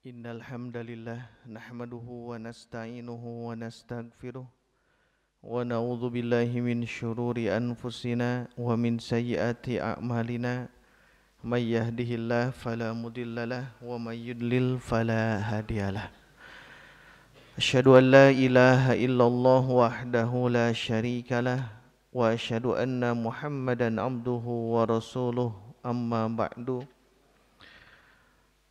Innal hamdalillah nahmaduhu wa nasta'inuhu wa nastaghfiruh wa na'udzu billahi min syururi anfusina wa min sayyiati a'malina may yahdihillahu fala mudhillalah wa may yudlil fala hadiyalah. Asyhadu an la ilaha illallah wahdahu la syarikalah wa asyhadu anna Muhammadan abduhu wa rasuluh amma ba'du.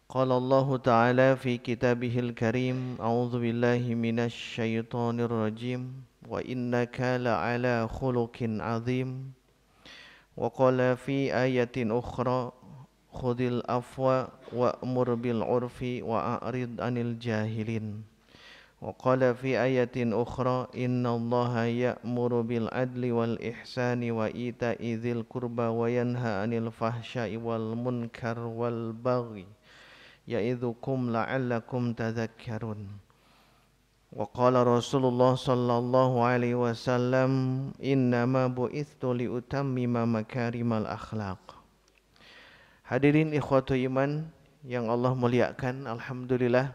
قال الله تعالى في كتابه الكريم أعوذ بالله من الشيطان الرجيم وإنك لعلى خلق عظيم وقال في آية أخرى خذ العفو وأمر بالعرف وأعرض عن الجاهلين وقال في آية أخرى إن الله يأمر بالعدل والإحسان وإيتاء ذي القربى وينهى عن الفحشاء والمنكر والبغي يعظكم لعلكم تذكرون وقال رسول الله صلى الله عليه وسلم إنما بعثت لأتمم مكارم الأخلاق. Hadirin ikhwatu iman yang Allah muliakan, alhamdulillah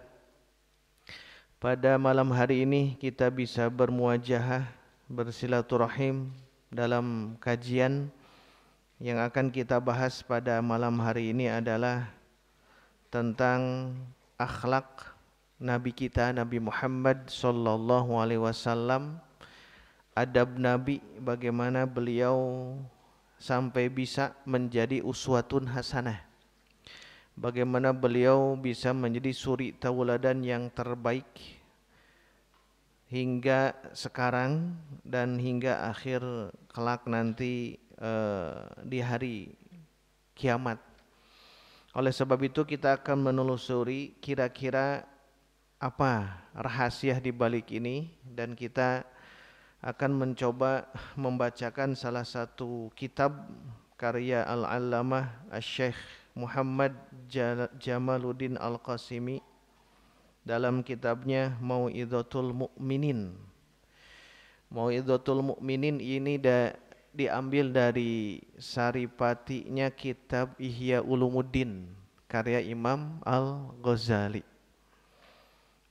pada malam hari ini kita bisa bermuajahah, bersilaturahim dalam kajian yang akan kita bahas pada malam hari ini adalah tentang akhlak Nabi kita Nabi Muhammad sallallahu alaihi wasallam, adab Nabi, bagaimana beliau sampai bisa menjadi uswatun hasanah, bagaimana beliau bisa menjadi suri tauladan yang terbaik hingga sekarang dan hingga akhir kelak nanti di hari kiamat. Oleh sebab itu kita akan menelusuri kira-kira apa rahasia di balik ini, dan kita akan mencoba membacakan salah satu kitab karya Al-Allamah Asy-Syaikh Muhammad Jamaluddin Al-Qasimi dalam kitabnya Mau'idhatul Mu'minin. Mau'idhatul Mu'minin ini diambil dari saripatinya kitab Ihya Ulumuddin karya Imam Al-Ghazali.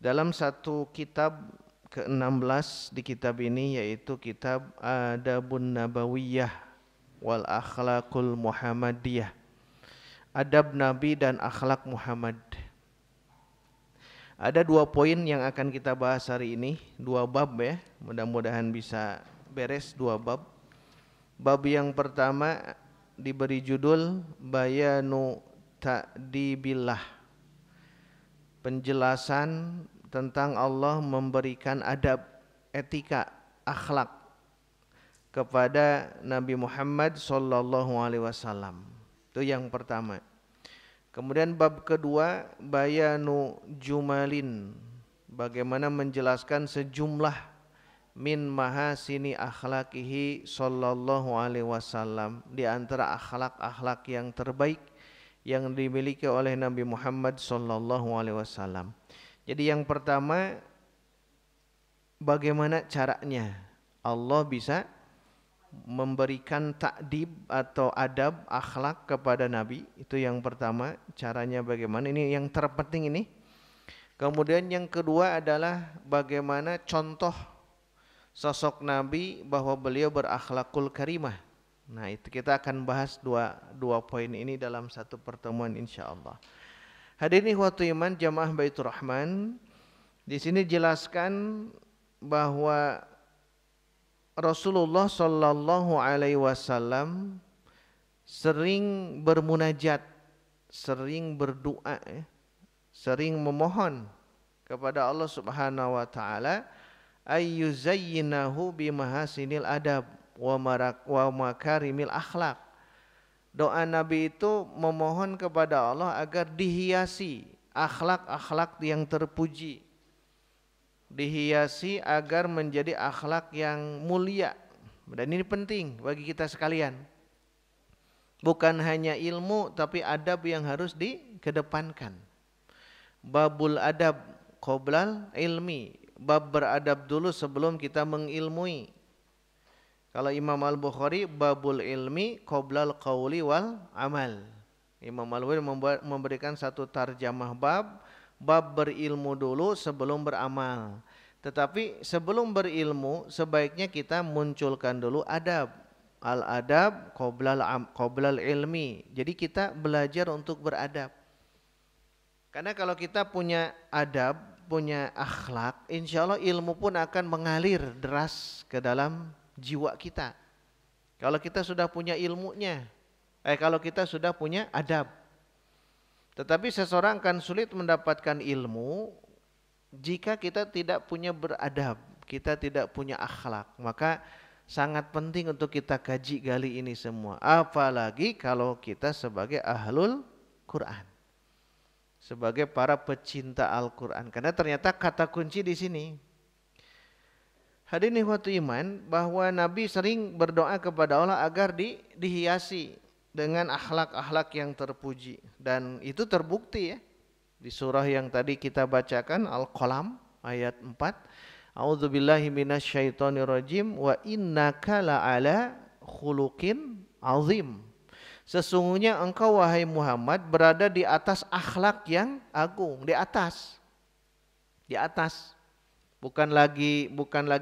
Dalam satu kitab ke-16 di kitab ini, yaitu kitab Adabun Nabawiyah wal Akhlaqul Muhammadiyah, adab Nabi dan akhlak Muhammad. Ada 2 poin yang akan kita bahas hari ini, 2 bab ya, mudah-mudahan bisa beres 2 bab. Bab yang pertama diberi judul Bayanu Ta'dibillah, penjelasan tentang Allah memberikan adab, etika, akhlak kepada Nabi Muhammad sallallahu alaihi wasallam. Itu yang pertama. Kemudian bab kedua Bayanu Jumalin, bagaimana menjelaskan sejumlah min mahasini akhlaqihi sallallahu alaihi wasallam, di antara akhlak-akhlak yang terbaik yang dimiliki oleh Nabi Muhammad sallallahu alaihi wasallam. Jadi yang pertama, bagaimana caranya Allah bisa memberikan ta'dib atau adab akhlak kepada Nabi. Itu yang pertama, caranya bagaimana, ini yang terpenting ini. Kemudian yang kedua adalah bagaimana contoh sosok Nabi bahwa beliau berakhlakul karimah. Nah, itu kita akan bahas dua poin ini dalam satu pertemuan insyaallah. Hadirin ikhwatu iman jamaah Baitur Rahman, di sini jelaskan bahwa Rasulullah sallallahu alaihi wasallam sering bermunajat, sering berdoa, sering memohon kepada Allah Subhanahu wa taala ayyuzayyinahu bimahasinil adab wa makarimil akhlak. Doa Nabi itu memohon kepada Allah agar dihiasi akhlak-akhlak yang terpuji, dihiasi agar menjadi akhlak yang mulia. Dan ini penting bagi kita sekalian. Bukan hanya ilmu, tapi adab yang harus dikedepankan. Babul adab qoblal ilmi, bab beradab dulu sebelum kita mengilmui. Kalau Imam Al-Bukhari babul ilmi qoblal qauli wal amal. Imam Al-Bukhari memberikan satu tarjamah bab bab berilmu dulu sebelum beramal. Tetapi sebelum berilmu sebaiknya kita munculkan dulu adab. Al-adab qoblal ilmi. Jadi kita belajar untuk beradab. Karena kalau kita punya adab, punya akhlak, insya Allah ilmu pun akan mengalir deras ke dalam jiwa kita. Kalau kita sudah punya ilmunya, kalau kita sudah punya adab. Tetapi seseorang akan sulit mendapatkan ilmu jika kita tidak punya beradab, kita tidak punya akhlak. Maka sangat penting untuk kita kaji gali ini semua. Apalagi kalau kita sebagai ahlul Quran, sebagai para pecinta Al-Quran. Karena ternyata kata kunci di sini. Hadirin ikhwatu iman, bahwa Nabi sering berdoa kepada Allah agar dihiasi dengan akhlak-akhlak yang terpuji. Dan itu terbukti ya. Di surah yang tadi kita bacakan Al-Qalam ayat 4, A'udzubillahi minasyaitonirrajim wa innaka la'ala khuluqin azim. Sesungguhnya engkau wahai Muhammad berada di atas akhlak yang agung, di atas. Di atas. Bukan lagi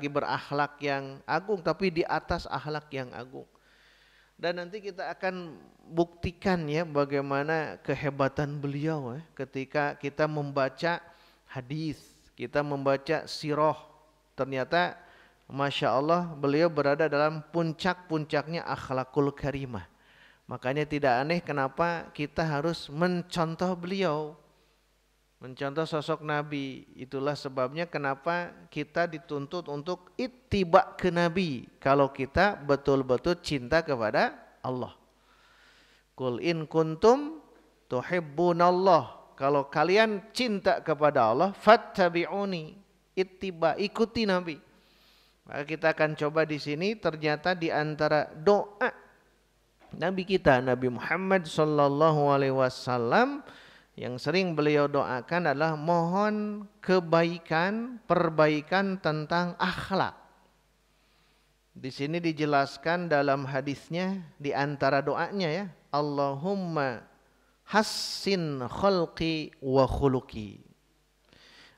berakhlak yang agung, tapi di atas akhlak yang agung. Dan nanti kita akan buktikan ya bagaimana kehebatan beliau ketika kita membaca hadis, kita membaca sirah. Ternyata Masya Allah beliau berada dalam puncak-puncaknya akhlakul karimah. Makanya tidak aneh kenapa kita harus mencontoh beliau, mencontoh sosok Nabi. Itulah sebabnya kenapa kita dituntut untuk ittiba ke Nabi kalau kita betul-betul cinta kepada Allah. Qul in kuntum tuhibbunallah, kalau kalian cinta kepada Allah, fattabi'uni, ittiba, ikuti Nabi. Maka kita akan coba di sini, ternyata di antara doa Nabi kita, Nabi Muhammad sallallahu alaihi wasallam, yang sering beliau doakan adalah mohon kebaikan, perbaikan tentang akhlak. Di sini dijelaskan dalam hadisnya di antara doanya ya, Allahumma hassin khalqi wa khuluqi.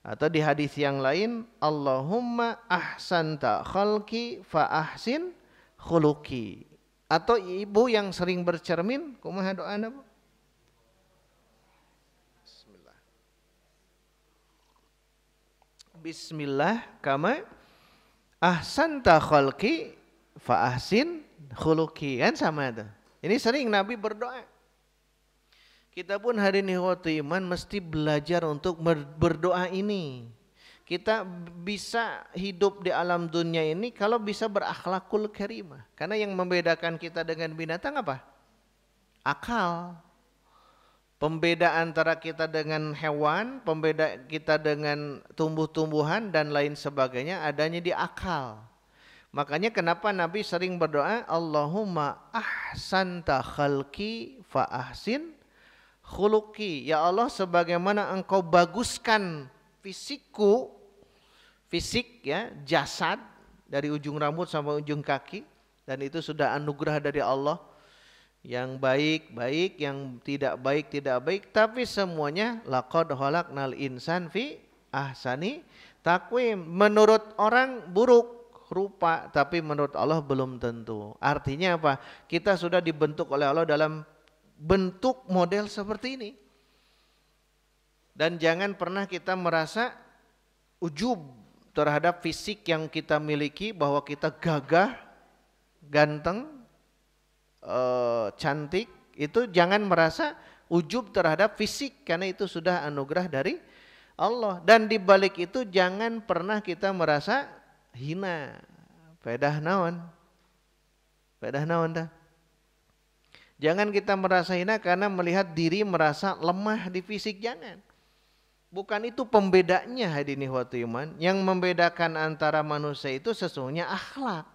Atau di hadis yang lain, Allahumma ahsanta khalqi fa ahsin khuluqi. Atau ibu yang sering bercermin, kumaha doa Bu? Bismillah kama ahsanta khalqi fa ahsin khuluqi, kan sama itu. Ini sering Nabi berdoa. Kita pun hari ini waktu iman mesti belajar untuk berdoa ini. Kita bisa hidup di alam dunia ini kalau bisa berakhlakul karimah. Karena yang membedakan kita dengan binatang apa? Akal. Pembeda antara kita dengan hewan, pembeda kita dengan tumbuh-tumbuhan dan lain sebagainya adanya di akal. Makanya kenapa Nabi sering berdoa, Allahumma ahsanta khalqi fa ahsin khuluqi. Ya Allah, sebagaimana engkau baguskan fisikku, fisik ya, jasad dari ujung rambut sampai ujung kaki, dan itu sudah anugerah dari Allah. Yang baik, yang tidak baik, tapi semuanya laqad khalaqnal insan fi ahsani taqwim. Menurut orang buruk rupa, tapi menurut Allah belum tentu. Artinya apa? Kita sudah dibentuk oleh Allah dalam bentuk model seperti ini. Dan jangan pernah kita merasa ujub terhadap fisik yang kita miliki, bahwa kita gagah, ganteng, cantik. Itu jangan merasa ujub terhadap fisik, karena itu sudah anugerah dari Allah. Dan di balik itu jangan pernah kita merasa hina. Pedah naon dah. Jangan kita merasa hina karena melihat diri merasa lemah di fisik, jangan. Bukan itu pembedanya hadirin ikhwati iman. Yang membedakan antara manusia itu sesungguhnya akhlak.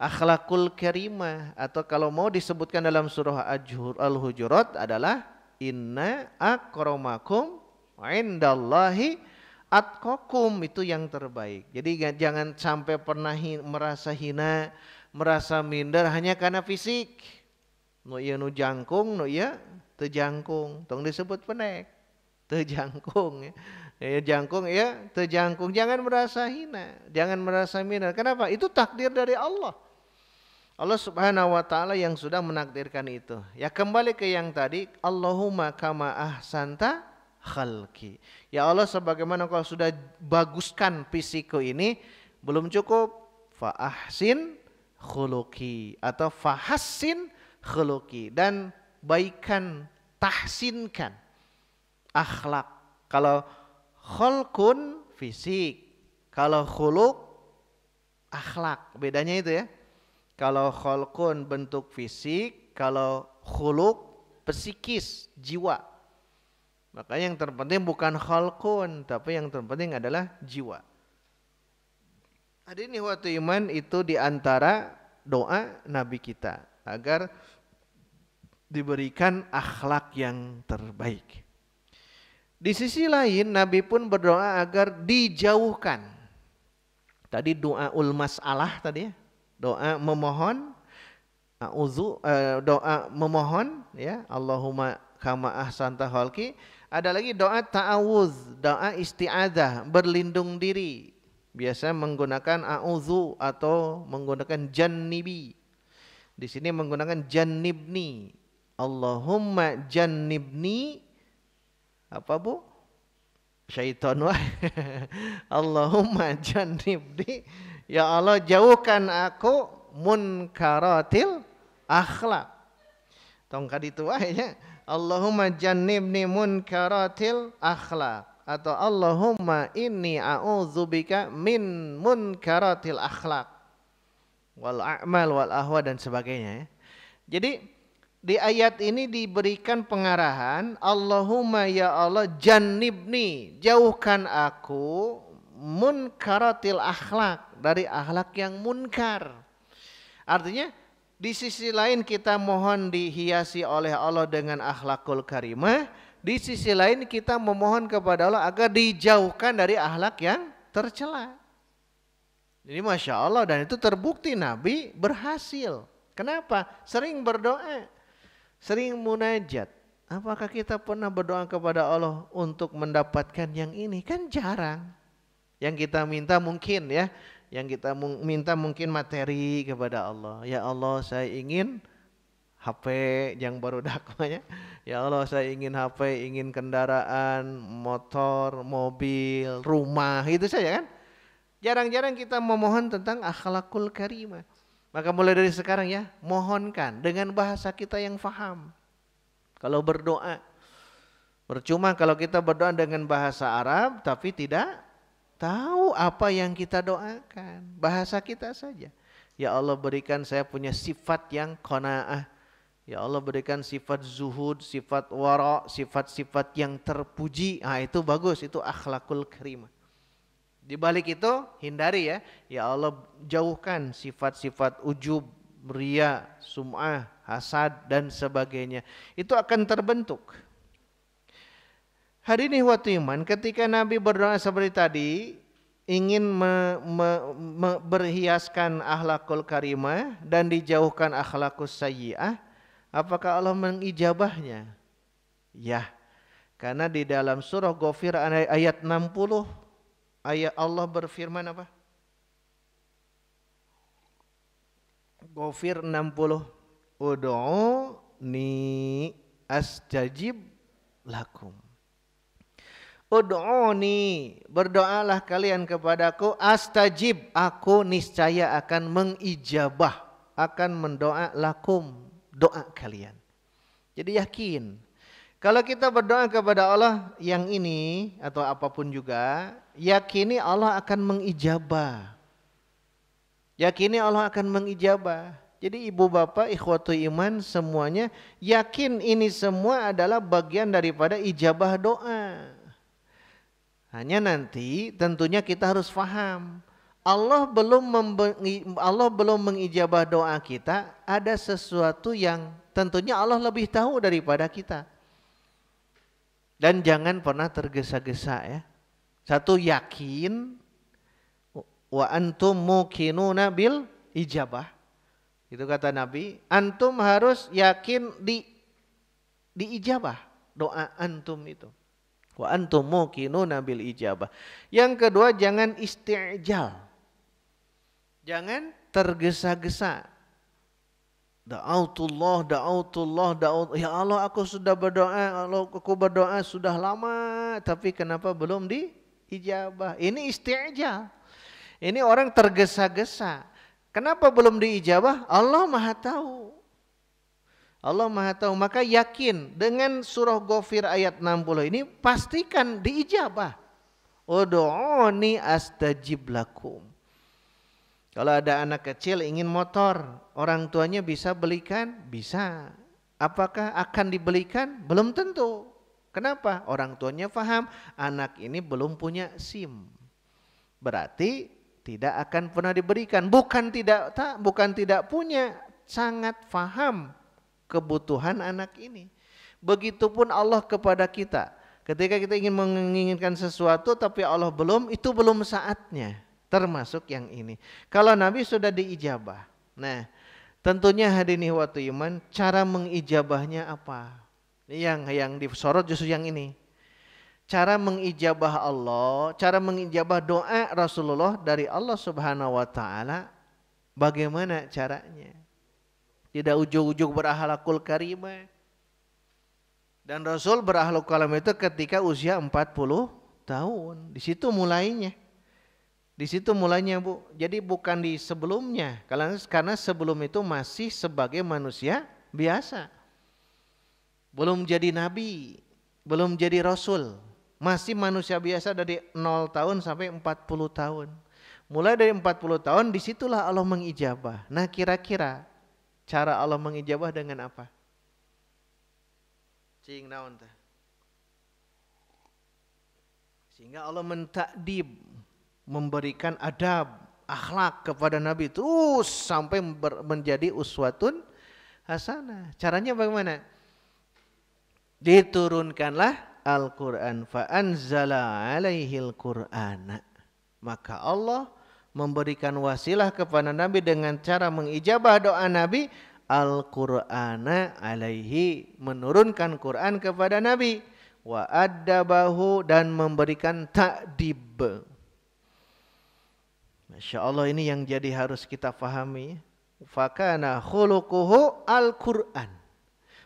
Akhlakul karimah, atau kalau mau disebutkan dalam surah Al-Hujurat adalah inna akramakum indallahi atqakum, itu yang terbaik. Jadi jangan sampai pernah merasa hina, merasa minder hanya karena fisik. Nu ieu nu jangkung, nu ieu teu jangkung, tong disebut pendek. Tejangkung ya. Jangkung ya, tejangkung. Jangan merasa hina, jangan merasa minder. Kenapa? Itu takdir dari Allah. Allah Subhanahu wa taala yang sudah menakdirkan itu. Ya kembali ke yang tadi, Allahumma kama ahsanta khalqi. Ya Allah, sebagaimana Kau sudah baguskan fisikku ini, belum cukup, fa ahsin khuluqi atau fahassin khuluqi, dan baikan, tahsinkan akhlak. Kalau khalqun fisik, kalau khuluq akhlak. Bedanya itu ya. Kalau khalqun bentuk fisik, kalau khuluq psikis, jiwa. Makanya yang terpenting bukan khalqun, tapi yang terpenting adalah jiwa. Hadirin ikhwatu iman, itu diantara doa Nabi kita agar diberikan akhlak yang terbaik. Di sisi lain Nabi pun berdoa agar dijauhkan. Tadi doaul mas'alah tadi ya. Doa memohon, doa memohon ya, Allahumma kama ahsanta khalqi. Ada lagi doa ta'awuz, doa isti'adzah, berlindung diri. Biasa menggunakan a'udzu atau menggunakan jannibi. Di sini menggunakan jannibni. Allahumma jannibni apa Bu? Syaitan wah. Allahumma jannibni, ya Allah jauhkan aku munkaratil akhlak. Tongkat itu wahnya. Allahumma jannibni munkaratil akhlak, atau Allahumma inni a'udzubika min munkaratil akhlak wal a'mal wal ahwa dan sebagainya ya. Jadi di ayat ini diberikan pengarahan, Allahumma ya Allah jannibni, jauhkan aku munkaratil akhlak, dari akhlak yang munkar. Artinya di sisi lain kita mohon dihiasi oleh Allah dengan akhlakul karimah, di sisi lain kita memohon kepada Allah agar dijauhkan dari akhlak yang tercela. Jadi Masya Allah, dan itu terbukti Nabi berhasil. Kenapa? Sering berdoa, sering munajat. Apakah kita pernah berdoa kepada Allah untuk mendapatkan yang ini? Kan jarang. Yang kita minta mungkin ya, yang kita minta mungkin materi kepada Allah. Ya Allah, saya ingin HP yang baru dakwanya. Ya Allah, saya ingin HP, ingin kendaraan, motor, mobil, rumah, itu saja kan. Jarang-jarang kita memohon tentang akhlakul karimah. Maka mulai dari sekarang ya, mohonkan dengan bahasa kita yang faham. Kalau berdoa, percuma kalau kita berdoa dengan bahasa Arab tapi tidak tahu apa yang kita doakan. Bahasa kita saja. Ya Allah, berikan saya punya sifat yang qanaah. Ya Allah, berikan sifat zuhud, sifat wara, sifat-sifat yang terpuji. Ah, itu bagus, itu akhlakul karimah. Di balik itu hindari ya. Ya Allah, jauhkan sifat-sifat ujub, riya, sum'ah, hasad dan sebagainya. Itu akan terbentuk. Hadirin ikhwati iman, ketika Nabi berdoa seperti tadi, ingin berhiaskan akhlakul karimah dan dijauhkan akhlakus sayyi'ah, apakah Allah mengijabahnya? Ya. Karena di dalam surah Ghafir ayat 60, ayat Allah berfirman apa? Ghafir 60. Ud'uni astajib lakum. Ud'uni, berdoalah kalian kepadaku, astajib, aku niscaya akan mengijabah, akan mendoa lakum, doa kalian. Jadi yakin. Kalau kita berdoa kepada Allah yang ini atau apapun juga, yakini Allah akan mengijabah. Yakini Allah akan mengijabah. Jadi ibu bapak, ikhwatu iman semuanya yakin ini semua adalah bagian daripada ijabah doa. Hanya nanti tentunya kita harus faham. Allah belum mengijabah doa kita, ada sesuatu yang tentunya Allah lebih tahu daripada kita. Dan jangan pernah tergesa-gesa ya. Satu, yakin, wa antum muqinuna bil ijabah. Itu kata Nabi, antum harus yakin di ijabah doa antum itu. Wa antum muqinuna bil ijabah. Yang kedua, jangan isti'jal. Jangan tergesa-gesa. Da'autullah, ya Allah aku sudah berdoa, Allah aku berdoa sudah lama, tapi kenapa belum diijabah? Ini isti'jal. Ini orang tergesa-gesa. Kenapa belum diijabah? Allah Maha tahu. Allah Maha tahu, maka yakin dengan surah Ghafir ayat 60 ini pastikan diijabah. Ud'uni astajib lakum. Kalau ada anak kecil ingin motor, orang tuanya bisa belikan? Bisa. Apakah akan dibelikan? Belum tentu. Kenapa? Orang tuanya paham anak ini belum punya SIM. Berarti tidak akan pernah diberikan. Bukan tidak punya, sangat paham kebutuhan anak ini. Begitupun Allah kepada kita. Ketika kita ingin menginginkan sesuatu tapi Allah belum, itu belum saatnya. Termasuk yang ini. Kalau Nabi sudah diijabah. Nah, tentunya hadirin ihwatu iman, cara mengijabahnya apa? Yang disorot justru yang ini. Cara mengijabah Allah, cara mengijabah doa Rasulullah dari Allah Subhanahu wa taala, bagaimana caranya? Tidak ujug-ujug berakhlakul karimah. Dan Rasul berakhlakul karimah itu ketika usia 40 tahun. Di situ mulainya. Di situ mulainya, Bu. Jadi bukan di sebelumnya. Karena sebelum itu masih sebagai manusia biasa. Belum jadi nabi, belum jadi rasul. Masih manusia biasa dari 0 tahun sampai 40 tahun. Mulai dari 40 tahun disitulah Allah mengijabah. Nah, kira-kira cara Allah mengijabah dengan apa? Cing naon teh? Sehingga Allah mentakdib, memberikan adab, akhlak kepada Nabi terus sampai menjadi uswatun hasanah. Caranya bagaimana? Diturunkanlah Al-Quran, fa anzala alaihil Qur'ana. Maka Allah memberikan wasilah kepada Nabi dengan cara mengijabah doa Nabi, Al-Qur'ana alaihi, menurunkan Quran kepada Nabi, wa addabahu, dan memberikan ta'dib. Masya Allah, ini yang jadi harus kita pahami. Fakana khuluquhu Al-Quran.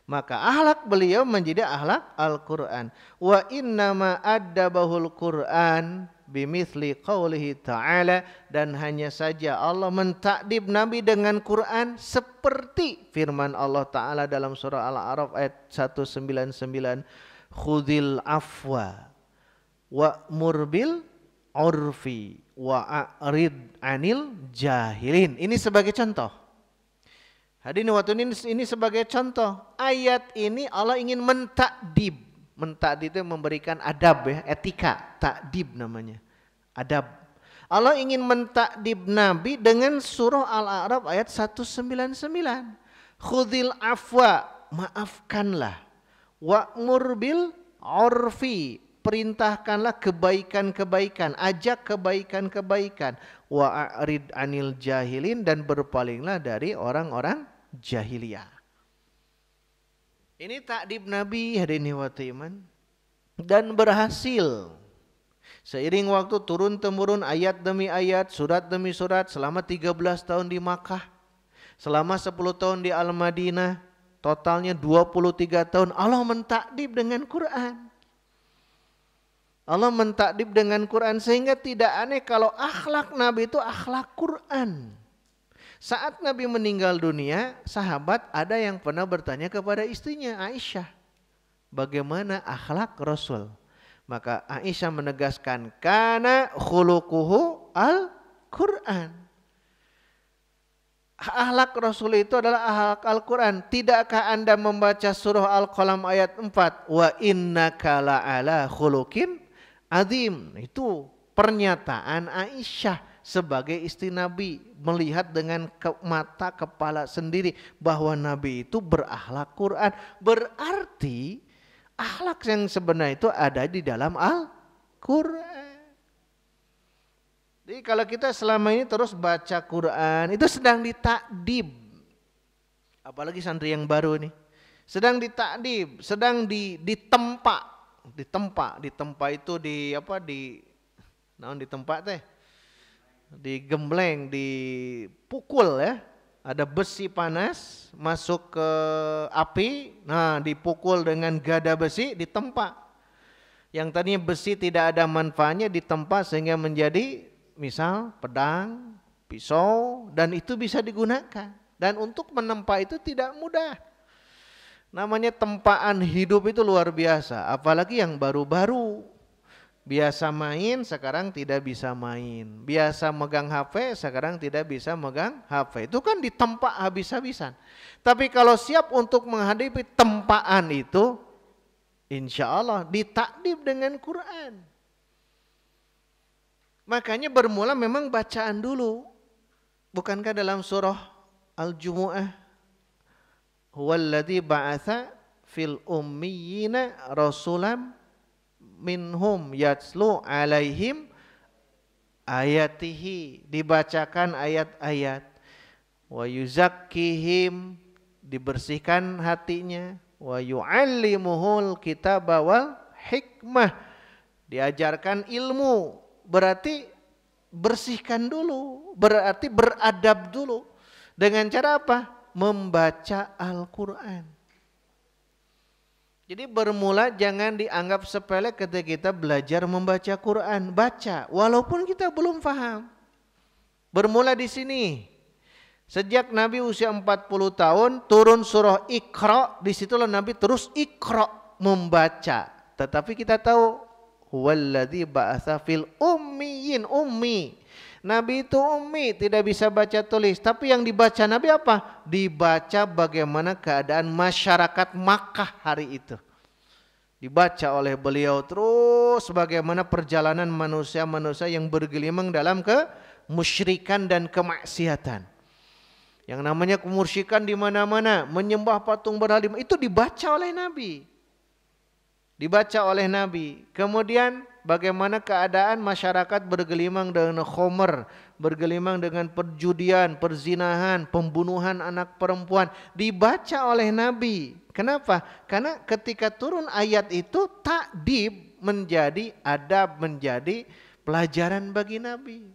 Maka akhlak beliau menjadi akhlak Al-Quran. Wa innama addabahul Quran bimithli qawlihi ta'ala, dan hanya saja Allah mentakdib Nabi dengan Quran seperti firman Allah Ta'ala dalam surah Al-A'raf ayat 199, khudhil afwa wa'mur bil urfi wa'arid anil jahilin. Ini sebagai contoh. Hadirin waktu ini sebagai contoh. Ayat ini Allah ingin mentakdib. Mentakdib itu memberikan adab, ya, etika, takdib namanya. Adab. Allah ingin mentakdib Nabi dengan surah Al-A'raf ayat 199. Khudhil afwa, maafkanlah. Wa'mur bil urfi, perintahkanlah kebaikan-kebaikan, ajak kebaikan-kebaikan. Wa'arid anil jahilin, dan berpalinglah dari orang-orang jahiliyah. Ini takdib Nabi, hadirin wa iman, dan berhasil. Seiring waktu turun temurun, ayat demi ayat, surat demi surat, selama 13 tahun di Makkah, selama 10 tahun di Al-Madinah, totalnya 23 tahun Allah mentakdib dengan Quran. Allah mentakdib dengan Quran, sehingga tidak aneh kalau akhlak Nabi itu akhlak Quran. Saat Nabi meninggal dunia, sahabat ada yang pernah bertanya kepada istrinya Aisyah, bagaimana akhlak Rasul? Maka Aisyah menegaskan, kana khuluquhu al-Quran. Akhlak Rasul itu adalah akhlak Al-Quran. Tidakkah Anda membaca surah Al-Qalam ayat 4? Wa innaka la'ala khuluqin azim. Itu pernyataan Aisyah sebagai istri Nabi, melihat dengan mata kepala sendiri bahwa Nabi itu berakhlak Quran. Berarti akhlak yang sebenarnya itu ada di dalam Al-Quran. Jadi kalau kita selama ini terus baca Quran, itu sedang ditakdib. Apalagi santri yang baru nih, sedang ditakdib, sedang ditempa. ditempa itu di apa di naon ditempa teh? Digembleng, dipukul ya. Ada besi panas masuk ke api, nah dipukul dengan gada besi, ditempa. Yang tadinya besi tidak ada manfaatnya ditempa sehingga menjadi misal pedang, pisau, dan itu bisa digunakan. Dan untuk menempa itu tidak mudah. Namanya tempaan hidup itu luar biasa, apalagi yang baru-baru. Biasa main sekarang tidak bisa main. Biasa megang HP sekarang tidak bisa megang HP. Itu kan ditempa habis-habisan. Tapi kalau siap untuk menghadapi tempaan itu, insya Allah ditakdib dengan Quran. Makanya bermula memang bacaan dulu. Bukankah dalam surah Al-Jumu'ah, huwallazi ba'atha fil ummiyina rasulam minhum yatslu alaihim ayatihi, dibacakan ayat-ayat, wa yuzakkihim, dibersihkan hatinya, wa yu'allimuhul kitaba wal hikmah, diajarkan ilmu. Berarti bersihkan dulu, berarti beradab dulu. Dengan cara apa? Membaca Al-Quran. Jadi bermula jangan dianggap sepele ketika kita belajar membaca Quran. Baca, walaupun kita belum paham. Bermula di sini. Sejak Nabi usia 40 tahun, turun surah Iqra, disitulah Nabi terus Iqra, membaca. Tetapi kita tahu, huwallazi ba'atsa fil ummiyin, ummi. Nabi itu ummi, tidak bisa baca tulis. Tapi yang dibaca Nabi apa? Dibaca bagaimana keadaan masyarakat Makkah hari itu. Dibaca oleh beliau terus bagaimana perjalanan manusia-manusia yang bergelimang dalam kemusyrikan dan kemaksiatan. Yang namanya kemusyrikan di mana-mana, menyembah patung berhala, itu dibaca oleh Nabi. Dibaca oleh Nabi. Kemudian bagaimana keadaan masyarakat bergelimang dengan khomer, bergelimang dengan perjudian, perzinahan, pembunuhan anak perempuan, dibaca oleh Nabi. Kenapa? Karena ketika turun ayat itu takdib menjadi adab, menjadi pelajaran bagi Nabi.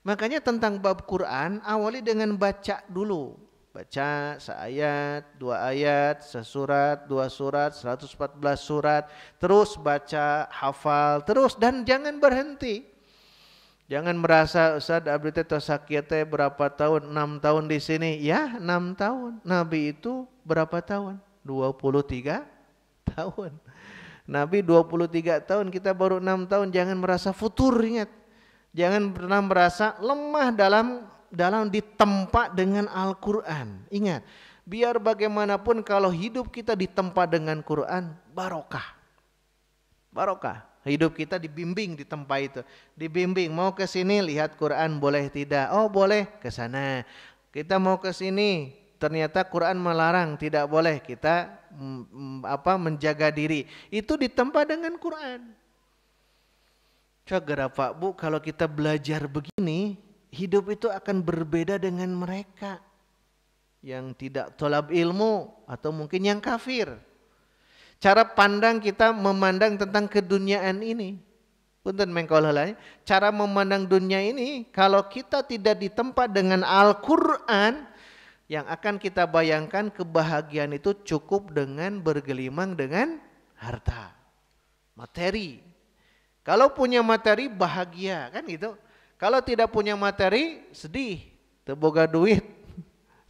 Makanya tentang bab Quran awali dengan baca dulu. Baca seayat, 2 ayat, sesurat, 2 surat, 114 surat. Terus baca, hafal, terus, dan jangan berhenti. Jangan merasa Ustaz abdi teh sakit teh berapa tahun, 6 tahun di sini. Ya 6 tahun. Nabi itu berapa tahun? 23 tahun. Nabi 23 tahun, kita baru 6 tahun. Jangan merasa futur, ingat. Jangan pernah merasa lemah dalam ditempa dengan Al-Quran. Ingat, biar bagaimanapun kalau hidup kita ditempa dengan Quran, barokah. Barokah. Hidup kita dibimbing di tempat itu. Dibimbing, mau ke sini lihat Quran boleh tidak? Oh boleh, ke sana. Kita mau ke sini, ternyata Quran melarang, tidak boleh. Kita menjaga diri. Itu ditempa dengan Quran. Coba Pak Bu, kalau kita belajar begini, hidup itu akan berbeda dengan mereka yang tidak tolab ilmu atau mungkin yang kafir. Cara pandang kita memandang tentang keduniaan ini, punten mengkololanya, cara memandang dunia ini kalau kita tidak ditempa dengan Al-Quran, yang akan kita bayangkan kebahagiaan itu cukup dengan bergelimang dengan harta, materi. Kalau punya materi bahagia, kan gitu. Kalau tidak punya materi sedih, terboga duit,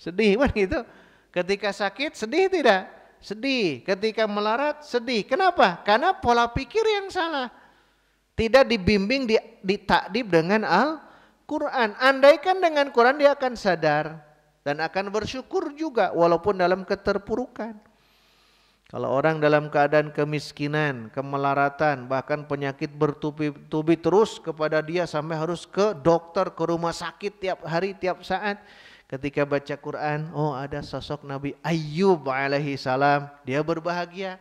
sedih kan gitu. Ketika sakit sedih tidak? Sedih. Ketika melarat sedih. Kenapa? Karena pola pikir yang salah. Tidak dibimbing, ditakdib dengan Al-Quran. Andaikan dengan Quran dia akan sadar dan akan bersyukur juga walaupun dalam keterpurukan. Kalau orang dalam keadaan kemiskinan, kemelaratan, bahkan penyakit bertubi-tubi terus kepada dia sampai harus ke dokter, ke rumah sakit tiap hari, tiap saat. Ketika baca Quran, oh ada sosok Nabi Ayyub alaihi salam, dia berbahagia.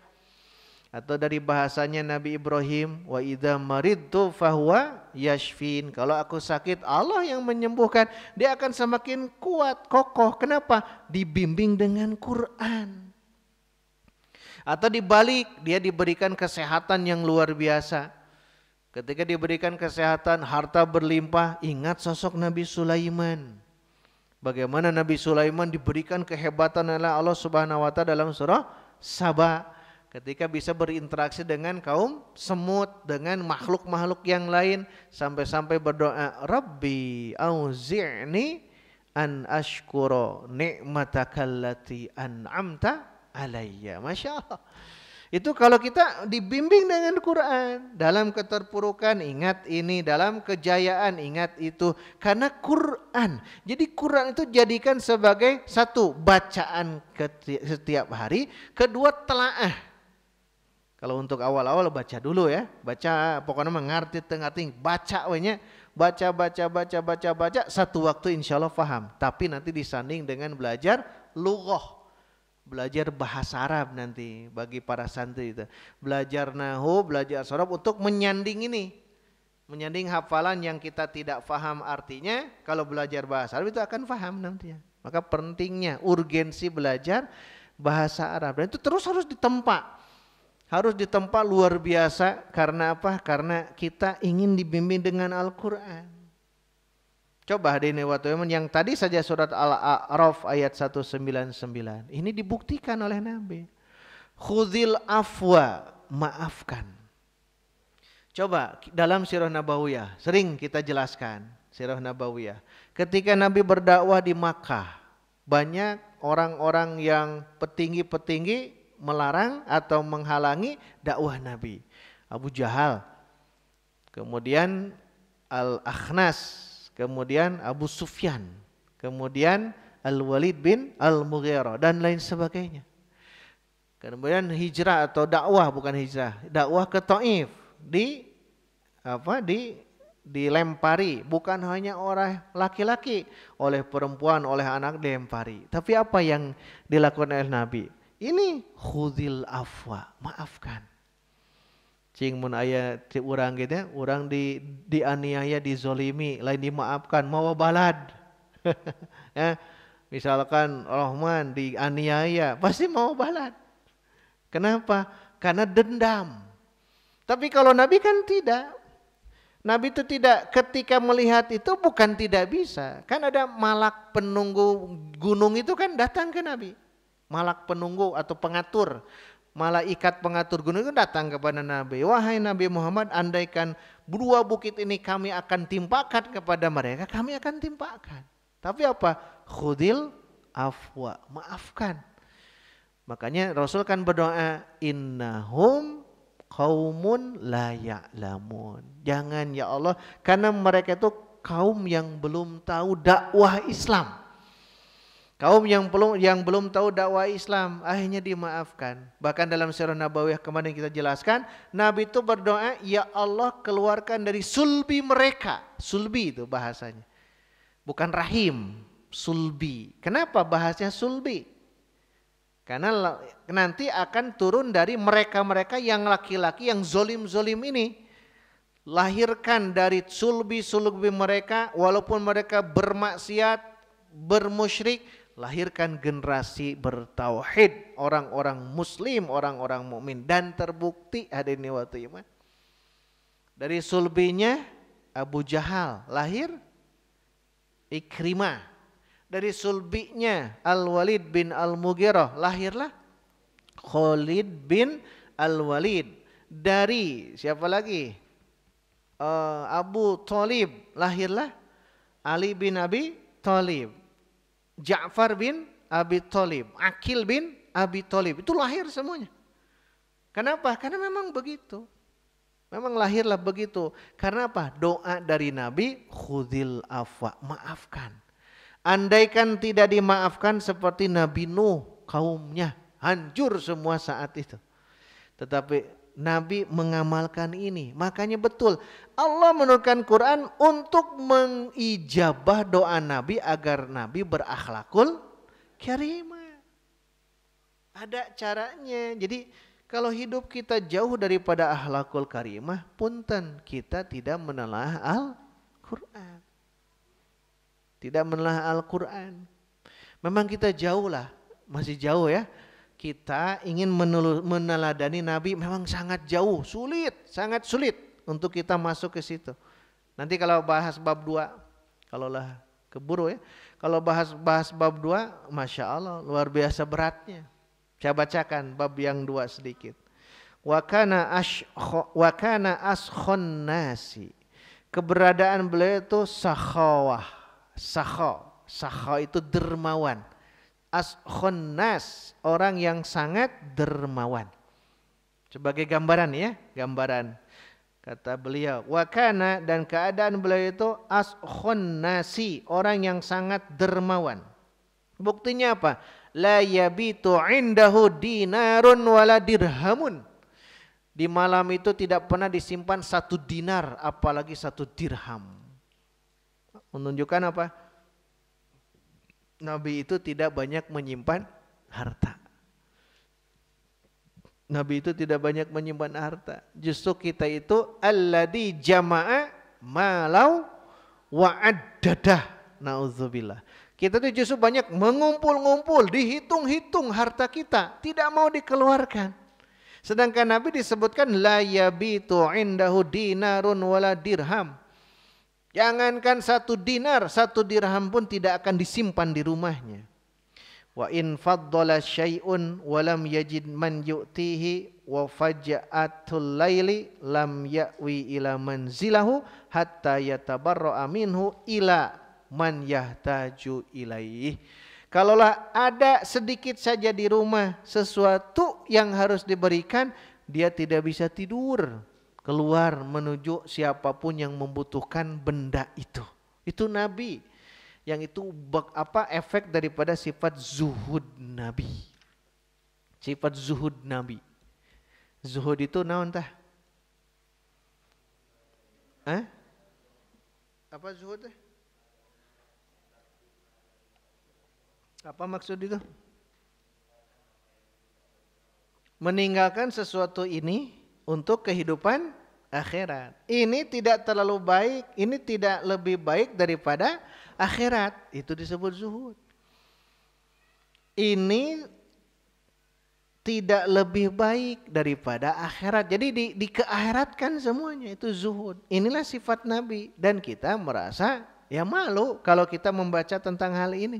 Atau dari bahasanya Nabi Ibrahim, wa idza maridtu fahuwa yashfin. Kalau aku sakit, Allah yang menyembuhkan. Dia akan semakin kuat, kokoh. Kenapa? Dibimbing dengan Quran. Atau dibalik, dia diberikan kesehatan yang luar biasa. Ketika diberikan kesehatan, harta berlimpah, ingat sosok Nabi Sulaiman. Bagaimana Nabi Sulaiman diberikan kehebatan oleh Allah Subhanahu wa taala dalam surah Saba. Ketika bisa berinteraksi dengan kaum semut, dengan makhluk-makhluk yang lain, sampai-sampai berdoa, Rabbi auzi'ni an ashkura ni'matakallati an'amta alayya. Masya Allah. Itu kalau kita dibimbing dengan Quran, dalam keterpurukan ingat ini, dalam kejayaan ingat itu, karena Quran. Jadi Quran itu jadikan sebagai satu, bacaan setiap hari, kedua telaah. Kalau untuk awal-awal baca dulu ya, baca pokoknya mengerti tengah-tengah, baca wanya, baca, satu waktu insya Allah faham. Tapi nanti disanding dengan belajar lughah. Belajar bahasa Arab nanti bagi para santri itu. Belajar nahu, belajar sorab untuk menyanding ini. Menyanding hafalan yang kita tidak faham artinya, kalau belajar bahasa Arab itu akan faham nantinya. Maka pentingnya, urgensi belajar bahasa Arab. Dan itu terus harus ditempa. Harus ditempa luar biasa. Karena apa? Karena kita ingin dibimbing dengan Al-Quran. Coba hadirin yang tadi saja surat Al-A'raf ayat 199. Ini dibuktikan oleh Nabi. Khudhil afwa, maafkan. Coba dalam Sirah Nabawiyah, sering kita jelaskan Sirah Nabawiyah. Ketika Nabi berdakwah di Makkah, banyak orang-orang yang petinggi-petinggi melarang atau menghalangi dakwah Nabi. Abu Jahal, kemudian Al-Akhnas, kemudian Abu Sufyan, kemudian Al-Walid bin Al-Mughirah dan lain sebagainya. Kemudian hijrah atau dakwah, bukan hijrah, dakwah ke Taif dilempari, bukan hanya oleh laki-laki, oleh perempuan, oleh anak dilempari. Tapi apa yang dilakukan oleh Nabi? Ini khudil afwa, maafkan. Cing mun aya ti urang gitu ya, urang dianiaya, dizolimi, lain dimaafkan, mau balad. Ya, misalkan Rahman dianiaya, pasti mau balad. Kenapa? Karena dendam. Tapi kalau Nabi kan tidak. Nabi itu tidak, ketika melihat itu bukan tidak bisa. Kan ada malak penunggu gunung itu kan datang ke Nabi. Malak penunggu atau pengatur. Malaikat pengatur gunung itu datang kepada Nabi. Wahai Nabi Muhammad, andaikan dua bukit ini kami akan timpakan kepada mereka, kami akan timpakan. Tapi apa? Khudil afwa, maafkan. Makanya Rasul kan berdoa, innahum qaumun la ya'lamun. Jangan ya Allah, karena mereka itu kaum yang belum tahu dakwah Islam. Kaum yang belum tahu dakwah Islam, akhirnya dimaafkan. Bahkan dalam Sirah Nabawiyah kemarin kita jelaskan, Nabi itu berdoa, ya Allah keluarkan dari sulbi mereka. Sulbi itu bahasanya. Bukan rahim, sulbi. Kenapa bahasanya sulbi? Karena nanti akan turun dari mereka-mereka yang laki-laki yang zolim-zolim ini. Lahirkan dari sulbi-sulbi mereka, walaupun mereka bermaksiat, bermusyrik, lahirkan generasi bertauhid, orang-orang muslim, orang-orang mukmin. Dan terbukti hadirin waktu iman, dari sulbinya Abu Jahal lahir Ikrimah. Dari sulbinya Al-Walid bin Al-Mughirah lahirlah Khalid bin Al-Walid. Dari siapa lagi? Abu Thalib lahirlah Ali bin Abi Thalib. Ja'far bin Abi Thalib, Aqil bin Abi Thalib, itu lahir semuanya. Kenapa? Karena memang begitu. Memang lahirlah begitu. Karena apa? Doa dari Nabi, khudil afwa, maafkan. Andaikan tidak dimaafkan seperti Nabi Nuh, kaumnya hancur semua saat itu. Tetapi Nabi mengamalkan ini. Makanya betul Allah menurunkan Quran untuk mengijabah doa Nabi agar Nabi berakhlakul karimah. Ada caranya. Jadi kalau hidup kita jauh daripada akhlakul karimah, punten kita tidak menelaah Al-Quran. Tidak menelaah Al-Quran. Memang kita jauh lah, masih jauh ya. kita ingin meneladani Nabi memang sangat jauh, sangat sulit untuk kita masuk ke situ. Nanti kalau bahas bab 2, kalaulah keburu ya, kalau bahas bab 2, Masya Allah luar biasa beratnya. Saya bacakan bab yang 2 sedikit. Wa kana askhon nasi. Keberadaan beliau itu sakhawah. Sakhaw itu dermawan. Askhon nas, orang yang sangat dermawan. Sebagai gambaran ya, gambaran. Kata beliau, wa kana, dan keadaan beliau itu askhon nasi, orang yang sangat dermawan. Buktinya apa? La yabitu indahu dinarun wala dirhamun. Di malam itu tidak pernah disimpan 1 dinar, apalagi 1 dirham. Menunjukkan apa? Nabi itu tidak banyak menyimpan harta. Nabi itu tidak banyak menyimpan harta. Justru kita itu alladzi jama'a malau wa addadah. Nauzubillah. Kita itu justru banyak mengumpul-ngumpul, dihitung-hitung harta kita, tidak mau dikeluarkan. Sedangkan Nabi disebutkan la yabitu indahu dinarun wala dirham. Jangankan 1 dinar, 1 dirham pun tidak akan disimpan di rumahnya. Wa in faddala syai'un wa lam yajid man yu'tihi wa faja'atul laili lam ya'wi ila manzilahu hatta yatabarra'a minhu ila man yahtaju ilaih. Kalaulah ada sedikit saja di rumah sesuatu yang harus diberikan, dia tidak bisa tidur, keluar menuju siapapun yang membutuhkan benda itu. Itu Nabi. Yang itu efek daripada sifat zuhud Nabi. Sifat zuhud Nabi. Zuhud itu naon tah? Apa zuhud teh? Apa maksud itu? Meninggalkan sesuatu ini untuk kehidupan akhirat. Ini tidak terlalu baik, ini tidak lebih baik daripada akhirat. Itu disebut zuhud. Ini tidak lebih baik daripada akhirat. Jadi dikeakhiratkan semuanya, itu zuhud. Inilah sifat Nabi, dan kita merasa ya malu kalau kita membaca tentang hal ini.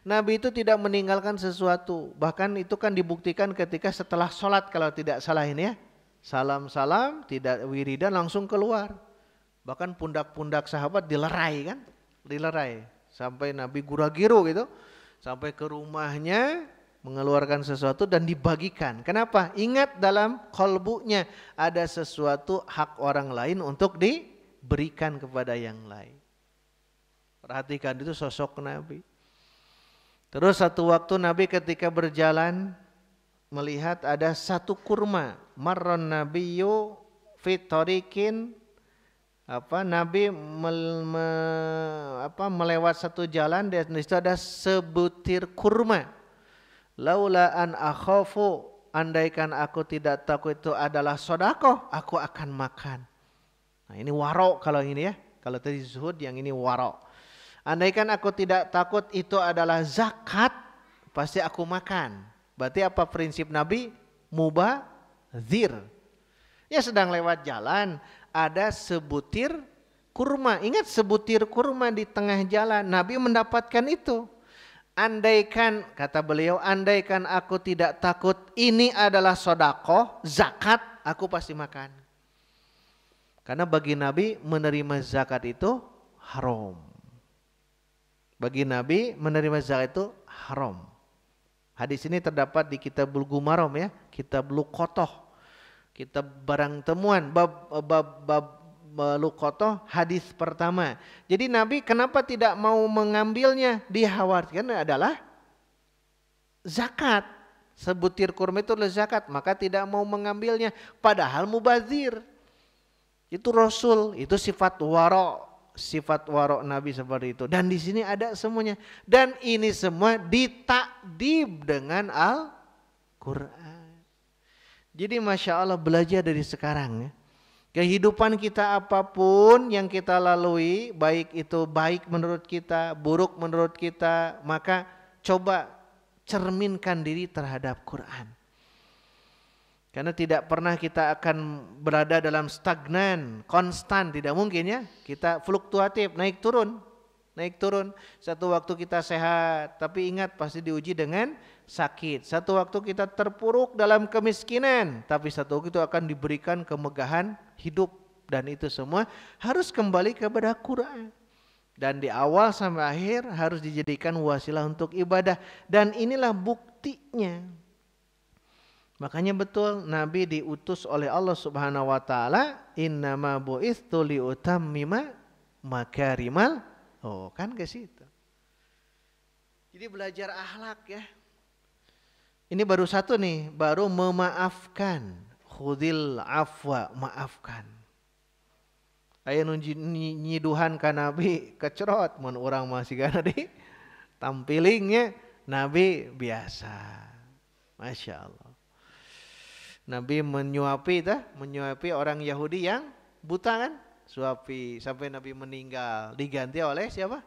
Nabi itu tidak meninggalkan sesuatu. Bahkan itu kan dibuktikan ketika setelah sholat, kalau tidak salah ini ya. Salam-salam, tidak wiridan, langsung keluar. Bahkan pundak-pundak sahabat dilerai kan. Dilerai. Sampai Nabi gura-giru gitu. Sampai ke rumahnya mengeluarkan sesuatu dan dibagikan. Kenapa? Ingat dalam qalbunya ada sesuatu hak orang lain untuk diberikan kepada yang lain. Perhatikan itu sosok Nabi. Terus satu waktu Nabi ketika berjalan melihat ada 1 kurma. Marron nabiyyu fi tariqin, Nabi melewat satu jalan, dan di situ ada sebutir kurma. Laula an akhafu, andaikan aku tidak takut itu adalah sedekah, aku akan makan. Nah, ini waro kalau ini ya. Kalau tadi zuhud, yang ini waro. Andaikan aku tidak takut itu adalah zakat, pasti aku makan. Berarti apa prinsip Nabi? Mubadzir. Ya, sedang lewat jalan, ada sebutir kurma. Ingat, sebutir kurma di tengah jalan. Nabi mendapatkan itu. Andaikan, kata beliau, andaikan aku tidak takut ini adalah sedekah, zakat, aku pasti makan. Karena bagi Nabi menerima zakat itu haram. Bagi Nabi menerima zakat itu haram. Hadis ini terdapat di Kitabul Gumaram ya, Kitab Luqathah, Kitab Barang Temuan, bab Luqathah hadis pertama. Jadi Nabi kenapa tidak mau mengambilnya? Dikhawatirkan adalah zakat. Sebutir kurma itu adalah zakat, maka tidak mau mengambilnya. Padahal mubazir. Itu Rasul, itu sifat wara. Sifat warok Nabi seperti itu. Dan di sini ada semuanya. Dan ini semua ditakdib dengan Al-Quran. Jadi Masya Allah, belajar dari sekarang ya. Kehidupan kita apapun yang kita lalui, baik itu baik menurut kita, buruk menurut kita, maka coba cerminkan diri terhadap Quran. Karena tidak pernah kita akan berada dalam stagnan, konstan, tidak mungkin ya. Kita fluktuatif, naik turun. Naik turun. Satu waktu kita sehat, tapi ingat pasti diuji dengan sakit. Satu waktu kita terpuruk dalam kemiskinan, tapi satu waktu itu akan diberikan kemegahan hidup. Dan itu semua harus kembali kepada Quran. Dan di awal sampai akhir harus dijadikan wasilah untuk ibadah. Dan inilah buktinya. Makanya betul Nabi diutus oleh Allah Subhanahu wa taala, innama bu'itsu liutammima makarimal. Oh, kan ke situ. Jadi belajar akhlak ya. Ini baru satu nih, baru memaafkan. Khudil afwa, maafkan. Aya nu nyiduhan ka Nabi kecerot mun urang masih kana di tampilingnya Nabi biasa. Masya Allah. Nabi menyuapi orang Yahudi yang buta kan? Suapi sampai Nabi meninggal, diganti oleh siapa?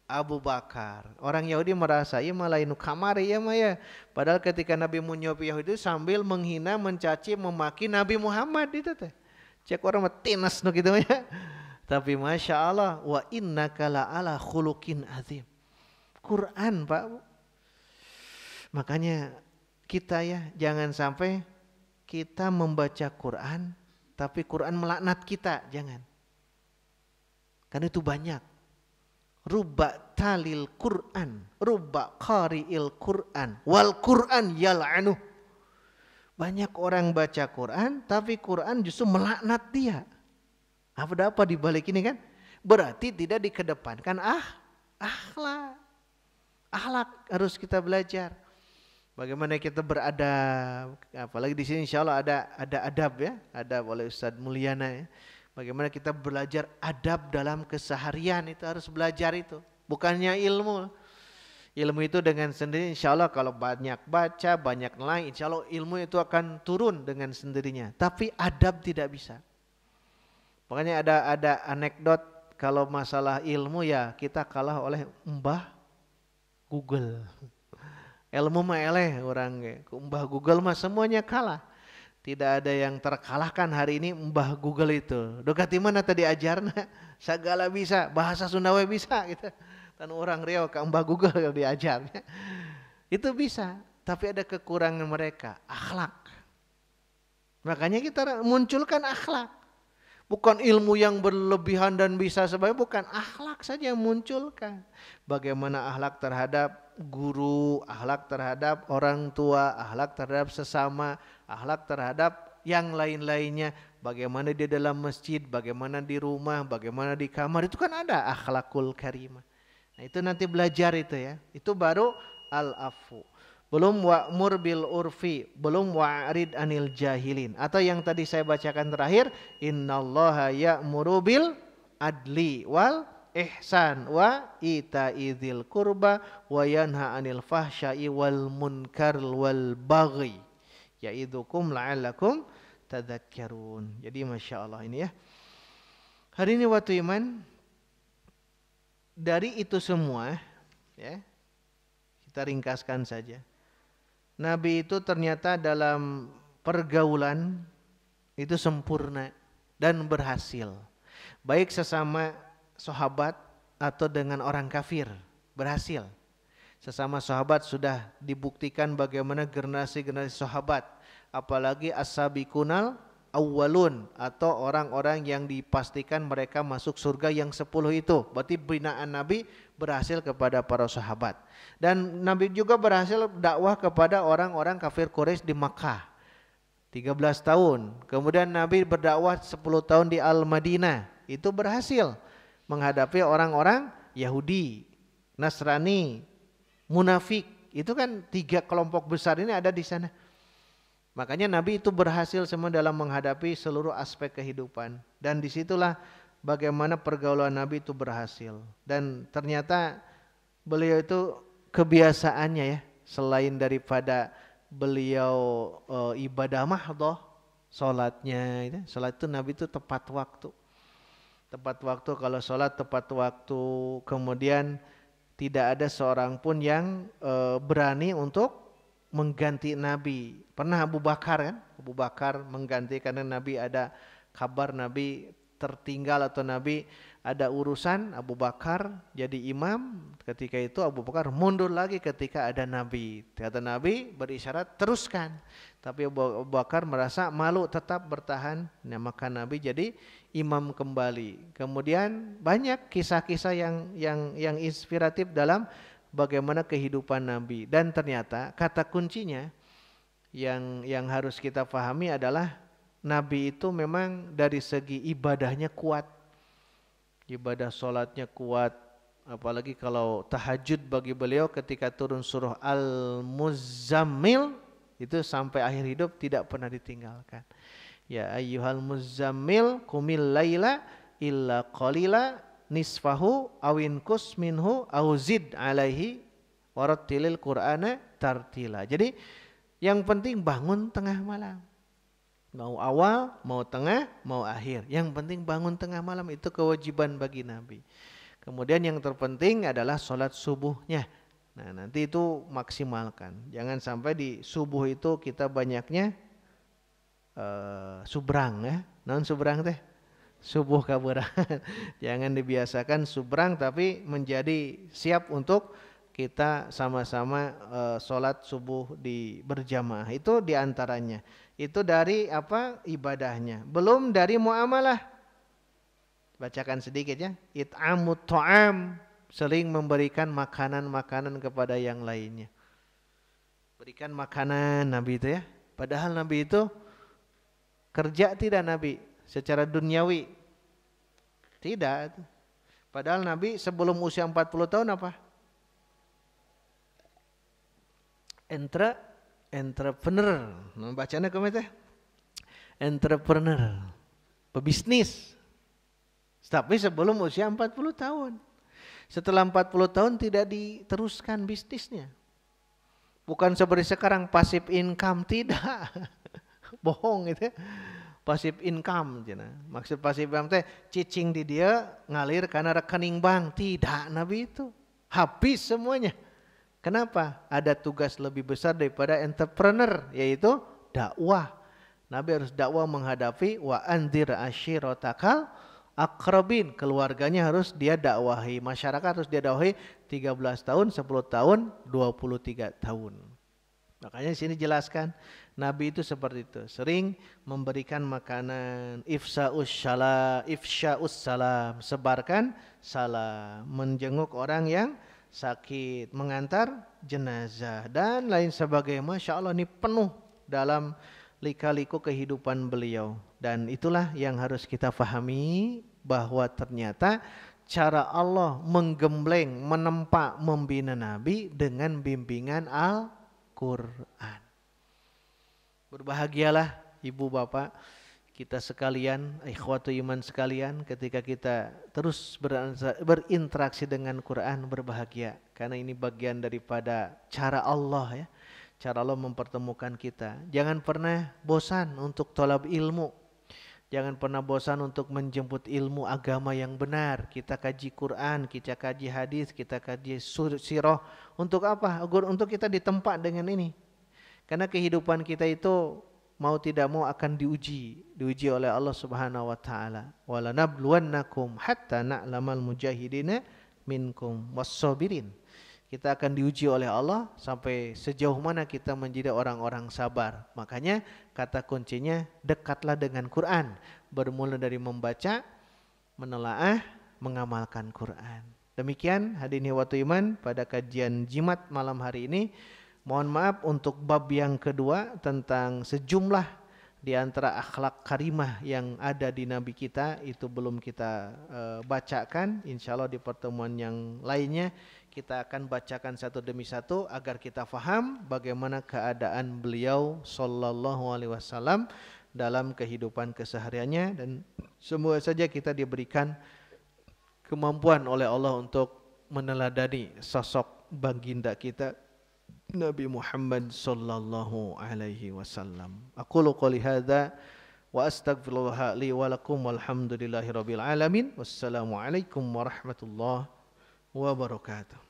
Abu Bakar. Orang Yahudi merasa, iya malah inu kamari ya Maya. Padahal ketika Nabi menyuapi Yahudi sambil menghina, mencaci, memaki Nabi Muhammad itu teh. Cek orang mah tinas nu kitu ya. Tapi Masya Allah, wa innaka la'ala khuluqin azim. Quran Pak. Makanya kita ya jangan sampai kita membaca Quran, tapi Quran melaknat kita, jangan. Karena itu banyak. Rubba talil Quran, rubba qari'il Quran, wal Quran yal'anuh. Banyak orang baca Quran, tapi Quran justru melaknat dia. Apa di balik ini kan? Berarti tidak dikedepankan akhlak. Akhlak harus kita belajar. Bagaimana kita beradab, apalagi di sini insya Allah ada adab ya, adab oleh Ustadz Mulyana ya. Bagaimana kita belajar adab dalam keseharian itu harus belajar itu, bukannya ilmu. Ilmu itu dengan sendiri insya Allah kalau banyak baca, banyak nilai, insya Allah ilmu itu akan turun dengan sendirinya. Tapi adab tidak bisa. Makanya ada anekdot kalau masalah ilmu ya kita kalah oleh Mbah Google. Ilmu mah eleh orang Mbah Google mah semuanya kalah. Tidak ada yang terkalahkan hari ini Mbah Google itu. Dokati mana tadi ajarna segala bisa, bahasa Sunda we bisa gitu. Dan orang Riau ke Mbah Google kalau diajarnya. Itu bisa, tapi ada kekurangan mereka, akhlak. Makanya kita munculkan akhlak. Bukan ilmu yang berlebihan dan bisa sebagai, bukan, akhlak saja yang munculkan. Bagaimana akhlak terhadap guru, akhlak terhadap orang tua, akhlak terhadap sesama, akhlak terhadap yang lain-lainnya. Bagaimana di dalam masjid, bagaimana di rumah, bagaimana di kamar, itu kan ada akhlakul karimah. Nah itu nanti belajar itu ya. Itu baru al-afu. Belum wa'mur bil urfi, belum wa'rid anil jahilin. Atau yang tadi saya bacakan terakhir, innallaha ya'muru bil adli wal ihsan wa ita'idil kurba wa yanha anil fahsya'i wal munkar wal baghi ya'idukum la'allakum tadhakkarun. Jadi Masya Allah ini ya. Hari ini waktu iman, dari itu semua ya, kita ringkaskan saja. Nabi itu ternyata dalam pergaulan itu sempurna dan berhasil. Baik sesama sahabat atau dengan orang kafir, berhasil. Sesama sahabat sudah dibuktikan bagaimana generasi-generasi sahabat. Apalagi as-sabiqunal awwalun atau orang-orang yang dipastikan mereka masuk surga yang 10 itu. Berarti binaan Nabi berhasil kepada para sahabat. Dan Nabi juga berhasil dakwah kepada orang-orang kafir Quraisy di Makkah 13 tahun. Kemudian Nabi berdakwah 10 tahun di Al-Madinah. Itu berhasil menghadapi orang-orang Yahudi, Nasrani, munafik. Itu kan 3 kelompok besar ini ada di sana. Makanya Nabi itu berhasil semua dalam menghadapi seluruh aspek kehidupan. Dan disitulah bagaimana pergaulan Nabi itu berhasil. Dan ternyata beliau itu kebiasaannya ya, selain daripada beliau ibadah mahdhah, sholatnya, sholat itu Nabi itu tepat waktu. Tepat waktu, kalau sholat tepat waktu, kemudian Tidak ada seorang pun yang berani untuk mengganti Nabi. Pernah Abu Bakar kan? Abu Bakar mengganti karena Nabi ada kabar Nabi tertinggal atau Nabi ada urusan, Abu Bakar jadi imam. Ketika itu Abu Bakar mundur lagi ketika ada Nabi. Kata Nabi berisyarat teruskan. Tapi Abu Bakar merasa malu tetap bertahan. Nah, maka Nabi jadi imam kembali. Kemudian banyak kisah-kisah yang inspiratif dalam bagaimana kehidupan Nabi. Dan ternyata kata kuncinya yang harus kita pahami adalah Nabi itu memang dari segi ibadahnya kuat. Ibadah sholatnya kuat, apalagi kalau tahajud bagi beliau ketika turun surah Al-Muzammil itu sampai akhir hidup tidak pernah ditinggalkan. Ya ayyuhal muzammil qumil laila illa qalila nisfahu awinkus minhu auzid alaihi warattilil qur'ana tartila. Jadi yang penting bangun tengah malam. Mau awal, mau tengah, mau akhir. Yang penting bangun tengah malam, itu kewajiban bagi Nabi. Kemudian yang terpenting adalah sholat subuhnya. Nah nanti itu maksimalkan. Jangan sampai di subuh itu kita banyaknya subrang ya. Non subrang teh? Subuh kaburan. Jangan dibiasakan subrang tapi menjadi siap untuk kita sama-sama sholat subuh berjamaah. Itu diantaranya. Itu dari apa? Ibadahnya. Belum dari muamalah. Bacakan sedikit ya. It'amut ta'am. Sering memberikan makanan-makanan kepada yang lainnya. Berikan makanan Nabi itu ya. Padahal Nabi itu kerja tidak Nabi secara duniawi. Tidak. Padahal Nabi sebelum usia 40 tahun apa? Entrepreneur, bacanya kemana teh? Entrepreneur, pebisnis. Tapi sebelum usia 40 tahun. Setelah 40 tahun tidak diteruskan bisnisnya. Bukan seperti sekarang passive income, tidak. Bohong itu ya. Passive income. Maksud passive income teh cicing di dia ngalir karena rekening bank. Tidak, Nabi itu. Habis semuanya. Kenapa? Ada tugas lebih besar daripada entrepreneur, yaitu dakwah. Nabi harus dakwah menghadapi wa anzir ashiratakal aqrabin. Keluarganya harus dia dakwahi, masyarakat harus dia dakwahi 13 tahun, 10 tahun, 23 tahun. Makanya di sini jelaskan Nabi itu seperti itu, sering memberikan makanan, ifsya'us salam, sebarkan salam, menjenguk orang yang sakit, mengantar jenazah dan lain sebagainya. Masya Allah, ini penuh dalam lika-liku kehidupan beliau. Dan itulah yang harus kita pahami, bahwa ternyata cara Allah menggembleng, menempa, membina Nabi dengan bimbingan Al-Quran. Berbahagialah ibu bapak kita sekalian, ikhwatu iman sekalian, ketika kita terus berinteraksi dengan Quran, berbahagia. Karena ini bagian daripada cara Allah ya. Cara Allah mempertemukan kita. Jangan pernah bosan untuk tolab ilmu. Jangan pernah bosan untuk menjemput ilmu agama yang benar. Kita kaji Quran, kita kaji hadis, kita kaji sirah. Untuk apa? Untuk kita ditempa dengan ini. Karena kehidupan kita itu mau tidak mau akan diuji oleh Allah Subhanahu wa taala. Wala nabluwannakum hatta na'lamal mujahidina minkum was-sabirin. Kita akan diuji oleh Allah sampai sejauh mana kita menjadi orang-orang sabar. Makanya kata kuncinya dekatlah dengan Quran. Bermula dari membaca, menelaah, mengamalkan Quran. Demikian hadirin waktu iman pada kajian jimat malam hari ini. Mohon maaf untuk bab yang kedua tentang sejumlah di antara akhlak karimah yang ada di Nabi kita, itu belum kita bacakan. Insya Allah di pertemuan yang lainnya kita akan bacakan satu demi satu agar kita faham bagaimana keadaan beliau sallallahu alaihi wasallam dalam kehidupan kesehariannya, dan semua saja kita diberikan kemampuan oleh Allah untuk meneladani sosok baginda kita Nabi Muhammad sallallahu alaihi wasallam. Aqulu qouli hadza wa astaghfirullah li wa lakum walhamdulillahi rabbil alamin. Wassalamu alaikum warahmatullahi wabarakatuh.